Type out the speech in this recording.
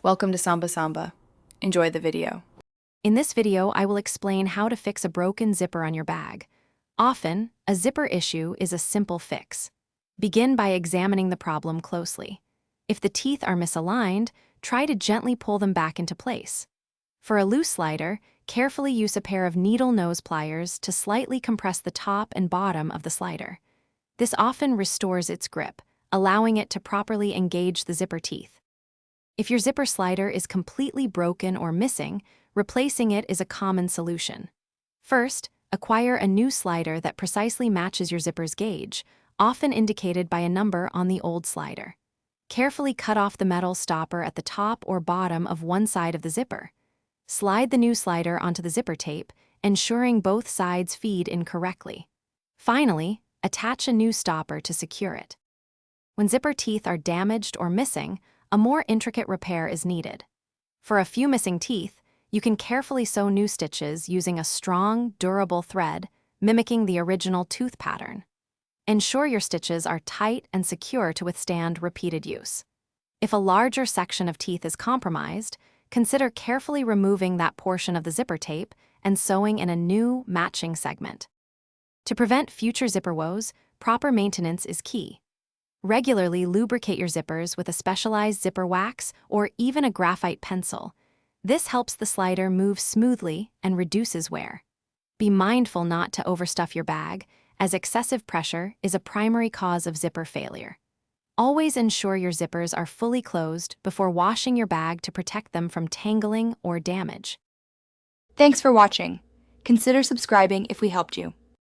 Welcome to Samba Samba. Enjoy the video. In this video, I will explain how to fix a broken zipper on your bag. Often, a zipper issue is a simple fix. Begin by examining the problem closely. If the teeth are misaligned, try to gently pull them back into place. For a loose slider, carefully use a pair of needle nose pliers to slightly compress the top and bottom of the slider. This often restores its grip, allowing it to properly engage the zipper teeth. If your zipper slider is completely broken or missing, replacing it is a common solution. First, acquire a new slider that precisely matches your zipper's gauge, often indicated by a number on the old slider. Carefully cut off the metal stopper at the top or bottom of one side of the zipper. Slide the new slider onto the zipper tape, ensuring both sides feed in correctly. Finally, attach a new stopper to secure it. When zipper teeth are damaged or missing, a more intricate repair is needed. For a few missing teeth, you can carefully sew new stitches using a strong, durable thread, mimicking the original tooth pattern. Ensure your stitches are tight and secure to withstand repeated use. If a larger section of teeth is compromised, consider carefully removing that portion of the zipper tape and sewing in a new, matching segment. To prevent future zipper woes, proper maintenance is key. Regularly lubricate your zippers with a specialized zipper wax or even a graphite pencil. This helps the slider move smoothly and reduces wear. Be mindful not to overstuff your bag, as excessive pressure is a primary cause of zipper failure. Always ensure your zippers are fully closed before washing your bag to protect them from tangling or damage. Thanks for watching. Consider subscribing if we helped you.